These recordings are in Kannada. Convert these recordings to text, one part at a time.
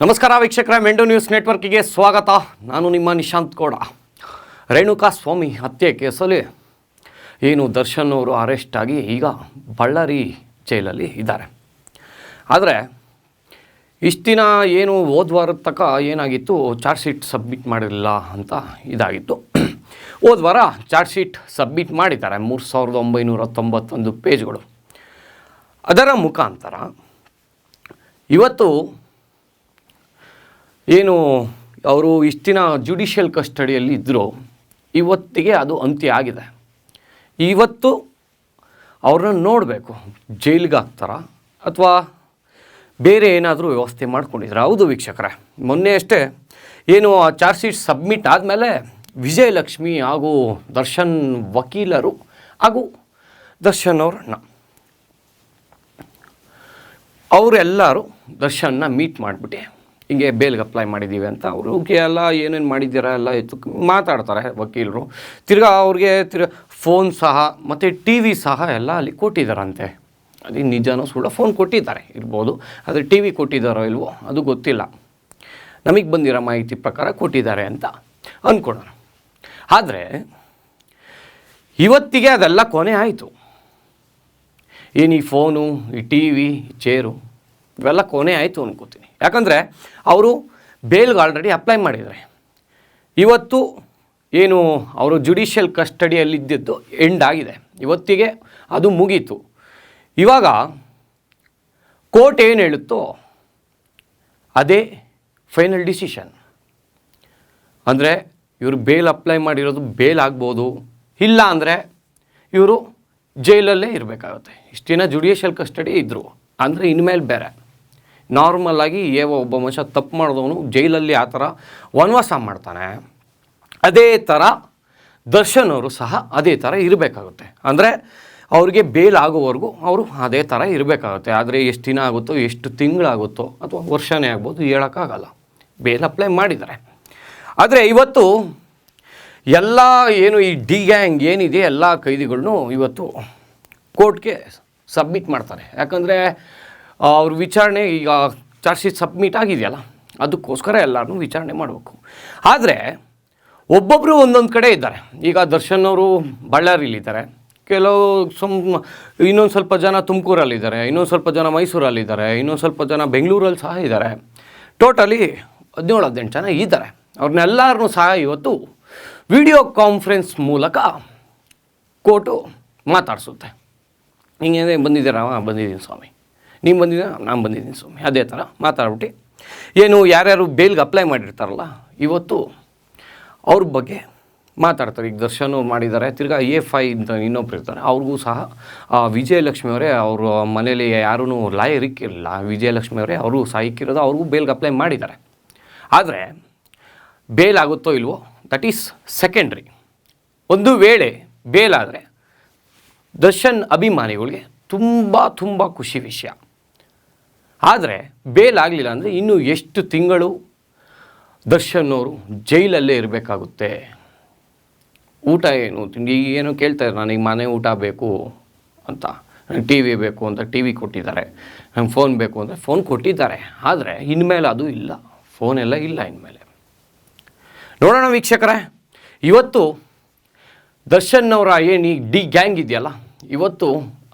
ನಮಸ್ಕಾರ ವೀಕ್ಷಕರ, ಮೆಂಡು ನ್ಯೂಸ್ ನೆಟ್ವರ್ಕಿಗೆ ಸ್ವಾಗತ. ನಾನು ನಿಮ್ಮ ನಿಶಾಂತ್ ಗೌಡ. ರೇಣುಕಾ ಸ್ವಾಮಿ ಹತ್ಯೆ ಕೇಸಲ್ಲಿ ಏನು ದರ್ಶನ್ ಅವರು ಅರೆಸ್ಟ್ ಆಗಿ ಈಗ ಬಳ್ಳಾರಿ ಜೈಲಲ್ಲಿ ಇದ್ದಾರೆ. ಆದರೆ ಇಷ್ಟು ದಿನ ಏನು ಹೋದ ವಾರದ ತನಕ ಏನಾಗಿತ್ತು, ಚಾರ್ಜ್ ಶೀಟ್ ಸಬ್ಮಿಟ್ ಮಾಡಿರಲಿಲ್ಲ ಅಂತ ಇದಾಗಿತ್ತು. ಹೋದ ವಾರ ಚಾರ್ಜ್ ಶೀಟ್ ಸಬ್ಮಿಟ್ ಮಾಡಿದ್ದಾರೆ, 3991 ಪೇಜ್ಗಳು. ಅದರ ಮುಖಾಂತರ ಇವತ್ತು ಏನು ಅವರು ಇಷ್ಟು ದಿನ ಜುಡಿಷಿಯಲ್ ಕಸ್ಟಡಿಯಲ್ಲಿ ಇದ್ದರು, ಇವತ್ತಿಗೆ ಅದು ಅಂತ್ಯ ಆಗಿದೆ. ಇವತ್ತು ಅವ್ರನ್ನ ನೋಡಬೇಕು, ಜೈಲಿಗೆ ಹಾಕ್ತಾರ ಅಥವಾ ಬೇರೆ ಏನಾದರೂ ವ್ಯವಸ್ಥೆ ಮಾಡ್ಕೊಂಡಿದ್ದಾರೆ. ಹೌದು ವೀಕ್ಷಕರೇ, ಮೊನ್ನೆ ಅಷ್ಟೇ ಏನು ಆ ಚಾರ್ಜ್ ಶೀಟ್ ಸಬ್ಮಿಟ್ ಆದಮೇಲೆ ವಿಜಯಲಕ್ಷ್ಮಿ ಹಾಗೂ ದರ್ಶನ್ ವಕೀಲರು ಹಾಗೂ ದರ್ಶನ್ ಅವ್ರನ್ನ ಅವರೆಲ್ಲರೂ ದರ್ಶನ್ನ ಮೀಟ್ ಮಾಡಿಬಿಟ್ಟು ಹಿಂಗೆ ಬೇಲ್ಗೆ ಅಪ್ಲೈ ಮಾಡಿದ್ದೀವಿ ಅಂತ ಅವರು ಎಲ್ಲ ಏನೇನು ಮಾಡಿದ್ದೀರಾ ಎಲ್ಲ ಮಾತಾಡ್ತಾರೆ ವಕೀಲರು. ಅವ್ರಿಗೆ ಫೋನ್ ಸಹ ಮತ್ತು ಟಿ ವಿ ಸಹ ಎಲ್ಲ ಅಲ್ಲಿ ಕೊಟ್ಟಿದ್ದಾರಂತೆ. ಅದು ನಿಜನೋ ಸುಳ್ಳು, ಫೋನ್ ಕೊಟ್ಟಿದ್ದಾರೆ ಇರ್ಬೋದು, ಆದರೆ ಟಿ ವಿ ಕೊಟ್ಟಿದ್ದಾರೋ ಇಲ್ವೋ ಅದು ಗೊತ್ತಿಲ್ಲ. ನಮಗೆ ಬಂದಿರೋ ಮಾಹಿತಿ ಪ್ರಕಾರ ಕೊಟ್ಟಿದ್ದಾರೆ ಅಂತ ಅಂದ್ಕೊಳ್ಳೋಣ. ಆದರೆ ಇವತ್ತಿಗೆ ಅದೆಲ್ಲ ಕೊನೆ ಆಯಿತು. ಏನು ಈ ಫೋನು, ಈ ಟಿ ವಿ, ಚೇರು ಇವೆಲ್ಲ ಕೊನೆ ಆಯಿತು ಅನ್ಕೋತೀನಿ. ಯಾಕಂದರೆ ಅವರು ಬೇಲ್ಗೆ ಆಲ್ರೆಡಿ ಅಪ್ಲೈ ಮಾಡಿದ್ದಾರೆ. ಇವತ್ತು ಏನು ಅವರು ಜುಡಿಷಿಯಲ್ ಕಸ್ಟಡಿಯಲ್ಲಿದ್ದಿದ್ದು ಎಂಡ್ ಆಗಿದೆ, ಇವತ್ತಿಗೆ ಅದು ಮುಗೀತು. ಇವಾಗ ಕೋರ್ಟ್ ಏನು ಹೇಳುತ್ತೋ ಅದೇ ಫೈನಲ್ ಡಿಸಿಷನ್. ಅಂದರೆ ಇವರು ಬೇಲ್ ಅಪ್ಲೈ ಮಾಡಿರೋದು ಬೇಲ್ ಆಗ್ಬೋದು, ಇಲ್ಲ ಅಂದರೆ ಇವರು ಜೈಲಲ್ಲೇ ಇರಬೇಕಾಗುತ್ತೆ. ಇಷ್ಟು ದಿನ ಜುಡಿಷಿಯಲ್ ಕಸ್ಟಡಿ ಇದ್ದರು ಅಂದರೆ ಇನ್ಮೇಲೆ ಬೇರೆ. ನಾರ್ಮಲಾಗಿ ಒಬ್ಬ ಮನುಷ್ಯ ತಪ್ಪು ಮಾಡಿದವನು ಜೈಲಲ್ಲಿ ಆ ಥರ ವನವಾಸ ಮಾಡ್ತಾನೆ, ಅದೇ ಥರ ದರ್ಶನ್ ಅವರು ಸಹ ಅದೇ ಥರ ಇರಬೇಕಾಗುತ್ತೆ. ಅಂದರೆ ಅವ್ರಿಗೆ ಬೇಲ್ ಆಗೋವರೆಗೂ ಅವರು ಅದೇ ಥರ ಇರಬೇಕಾಗುತ್ತೆ. ಆದರೆ ಎಷ್ಟು ದಿನ ಆಗುತ್ತೋ, ಎಷ್ಟು ತಿಂಗಳಾಗುತ್ತೋ ಅಥವಾ ವರ್ಷನೇ ಆಗ್ಬೋದು, ಹೇಳೋಕ್ಕಾಗಲ್ಲ. ಬೇಲ್ ಅಪ್ಲೈ ಮಾಡಿದ್ದಾರೆ. ಆದರೆ ಇವತ್ತು ಎಲ್ಲ ಏನು ಈ ಡಿ ಗ್ಯಾಂಗ್ ಏನಿದೆ ಎಲ್ಲ ಕೈದಿಗಳನ್ನೂ ಇವತ್ತು ಕೋರ್ಟ್ಗೆ ಸಬ್ಮಿಟ್ ಮಾಡ್ತಾರೆ. ಯಾಕಂದರೆ ಅವ್ರ ವಿಚಾರಣೆ ಈಗ ಚಾರ್ಜ್ ಶೀಟ್ ಸಬ್ಮಿಟ್ ಆಗಿದೆಯಲ್ಲ, ಅದಕ್ಕೋಸ್ಕರ ಎಲ್ಲರೂ ವಿಚಾರಣೆ ಮಾಡಬೇಕು. ಆದರೆ ಒಬ್ಬೊಬ್ಬರು ಒಂದೊಂದು ಕಡೆ ಇದ್ದಾರೆ. ಈಗ ದರ್ಶನ್ ಅವರು ಬಳ್ಳಾರಿಲಿದ್ದಾರೆ, ಇನ್ನೊಂದು ಸ್ವಲ್ಪ ಜನ ತುಮಕೂರಲ್ಲಿದ್ದಾರೆ, ಇನ್ನೊಂದು ಸ್ವಲ್ಪ ಜನ ಮೈಸೂರಲ್ಲಿದ್ದಾರೆ, ಇನ್ನೊಂದು ಸ್ವಲ್ಪ ಜನ ಬೆಂಗಳೂರಲ್ಲಿ ಸಹ ಇದ್ದಾರೆ. ಟೋಟಲಿ 17-18 ಜನ ಇದ್ದಾರೆ. ಅವ್ರನ್ನೆಲ್ಲರನ್ನೂ ಸಹ ಇವತ್ತು ವಿಡಿಯೋ ಕಾನ್ಫರೆನ್ಸ್ ಮೂಲಕ ಕೋರ್ಟು ಮಾತಾಡಿಸುತ್ತೆ. ಹಿಂಗೇನೆ ಬಂದಿದ್ದೀರಾ? ಬಂದಿದ್ದೀನಿ ಸ್ವಾಮಿ. ನೀವು ಬಂದಿದ್ದೀರಾ? ನಾನು ಬಂದಿದ್ದೀನಿ ಸ್ವಾಮಿ. ಅದೇ ಥರ ಮಾತಾಡ್ಬಿಟ್ಟು ಏನು ಯಾರ್ಯಾರು ಬೇಲ್ಗೆ ಅಪ್ಲೈ ಮಾಡಿರ್ತಾರಲ್ಲ, ಇವತ್ತು ಅವ್ರ ಬಗ್ಗೆ ಮಾತಾಡ್ತಾರೆ. ಈಗ ದರ್ಶನ್ ಅವ್ರು ಮಾಡಿದ್ದಾರೆ, A5 ಅಂತ ಇನ್ನೊಬ್ರು ಇರ್ತಾರೆ, ಅವ್ರಿಗೂ ಸಹ ವಿಜಯಲಕ್ಷ್ಮಿ ಅವರೇ, ಅವರು ಮನೇಲಿ ಯಾರೂ ಲಾಯರ್ ಇಕ್ಕಿರಲಿಲ್ಲ, ವಿಜಯಲಕ್ಷ್ಮಿ ಅವರೇ ಅವರು ಸಹ ಇಕ್ಕಿರೋದು, ಅವ್ರಿಗೂ ಬೇಲ್ಗೆ ಅಪ್ಲೈ ಮಾಡಿದ್ದಾರೆ. ಆದರೆ ಬೇಲ್ ಆಗುತ್ತೋ ಇಲ್ವೋ ದಟ್ ಈಸ್ ಸೆಕೆಂಡ್ರಿ. ಒಂದು ವೇಳೆ ಬೇಲ್ ಆದರೆ ದರ್ಶನ್ ಅಭಿಮಾನಿಗಳಿಗೆ ತುಂಬ ಖುಷಿ ವಿಷಯ. ಆದರೆ ಬೇಲ್ ಆಗಲಿಲ್ಲ ಅಂದರೆ ಇನ್ನೂ ಎಷ್ಟು ತಿಂಗಳು ದರ್ಶನ್ ಅವರು ಜೈಲಲ್ಲೇ ಇರಬೇಕಾಗುತ್ತೆ. ಊಟ ಏನು, ತಿಂಡಿ ಏನೋ ಕೇಳ್ತಾರೆ, ನನಗೆ ಮನೆ ಊಟ ಬೇಕು ಅಂತ, ನನಗೆ ಟಿ ವಿ ಬೇಕು ಅಂತ ಟಿ ವಿ ಕೊಟ್ಟಿದ್ದಾರೆ, ನಂಗೆ ಫೋನ್ ಬೇಕು ಅಂದರೆ ಫೋನ್ ಕೊಟ್ಟಿದ್ದಾರೆ. ಆದರೆ ಇನ್ಮೇಲೆ ಅದು ಇಲ್ಲ, ಫೋನೆಲ್ಲ ಇಲ್ಲ ಇನ್ಮೇಲೆ. ನೋಡೋಣ ವೀಕ್ಷಕರೇ, ಇವತ್ತು ದರ್ಶನ್ ಅವರ ಏನು ಡಿ ಗ್ಯಾಂಗ್ ಇದೆಯಲ್ಲ, ಇವತ್ತು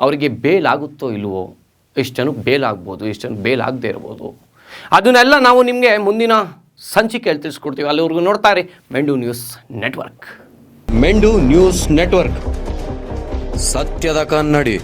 ಅವರಿಗೆ ಬೇಲ್ ಆಗುತ್ತೋ ಇಲ್ವೋ, ಎಷ್ಟು ಜನಕ್ಕೆ ಬೇಲ್ ಆಗ್ಬೋದು, ಎಷ್ಟು ಜನಕ್ಕೆ ಬೇಲ್ ಆಗದೆ ಇರ್ಬೋದು, ಅದನ್ನೆಲ್ಲ ನಾವು ನಿಮಗೆ ಮುಂದಿನ ಸಂಚಿಕೆಯಲ್ಲಿ ತಿಳಿಸ್ಕೊಡ್ತೀವಿ. ಅಲ್ಲಿವರೆಗೂ ನೋಡ್ತಾ ಇರಿ ಮೆಂಡು ನ್ಯೂಸ್ ನೆಟ್ವರ್ಕ್. ಮೆಂಡು ನ್ಯೂಸ್ ನೆಟ್ವರ್ಕ್, ಸತ್ಯದ ಕನ್ನಡಿ.